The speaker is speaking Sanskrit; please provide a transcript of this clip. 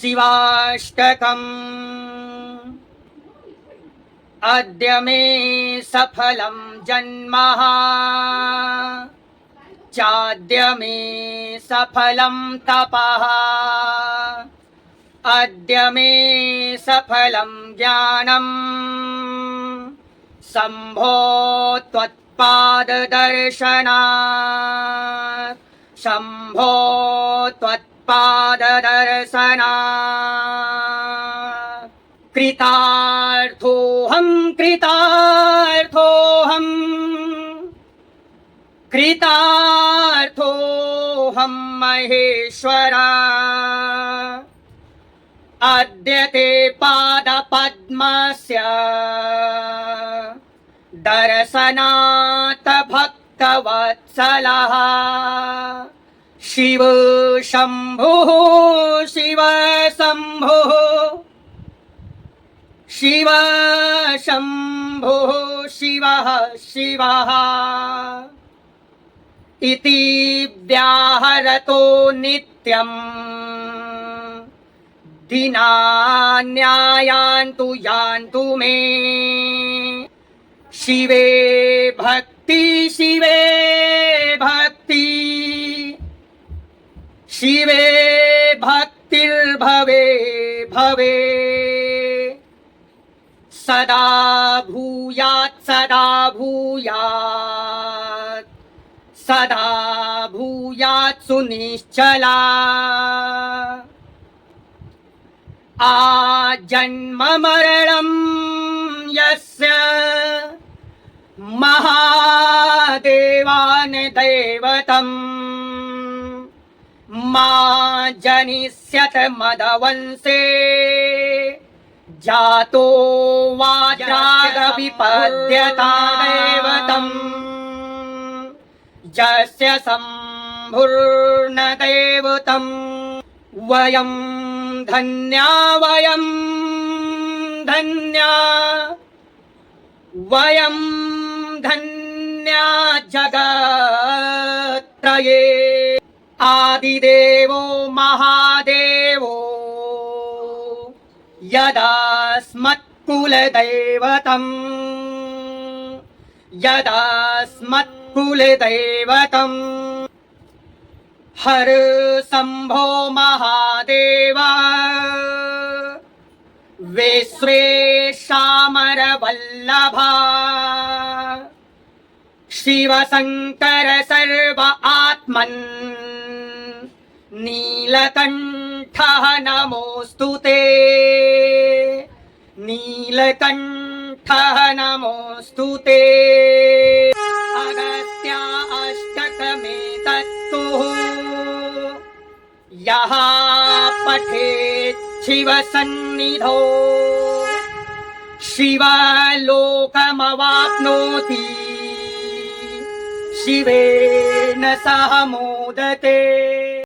शिवाष्टकम् अद्य मे सफलं जन्मः चाद्य मे सफलं तपः अद्य मे सफलं ज्ञानम् शम्भो त्वत्पाददर्शनात् शम्भो त्वत्पाददर्शनात् कृतार्थोऽहं कृतार्थोऽहम् कृतार्थोऽहं महेश्वरा अद्य ते पादपद्मस्य दर्शनात् भक्तवत्सलः शिव शम्भुः शिव शम्भुः शिव शम्भुः शिवः शिवः इति व्याहरतो नित्यम् दिनान्यायान्तु यान्तु मे शिवे भक्ति शिवे भक्ति शिवे भक्तिर्भवे भवे सदा भूयात् सदा भूयात् सदा भूयात् सुनिश्चला आजन्म मरणं यस्य महादेवान् दैवतम् मा जनिष्यत मदवंशे जातो वाजागविपद्यता दैवतम् यस्य शम्भुर्न दैवतम् वयं धन्या वयं धन्या वयं धन्या जगत्त्रये आदिदेवो महादेवो यदास्मत्कुलदैवतम् यदास्मत्कुलदैवतम् हर शम्भो महादेवा विश्वेशामरवल्लभा शिव शङ्कर सर्व आत्मन् नीलकण्ठः नमोऽस्तु ते नीलकण्ठः नमोऽस्तु ते अगस्त्या अष्टकमेतत्तु यः पठेत् शिवसन्निधौ शिवलोकमवाप्नोति शिवेन सह मोदते।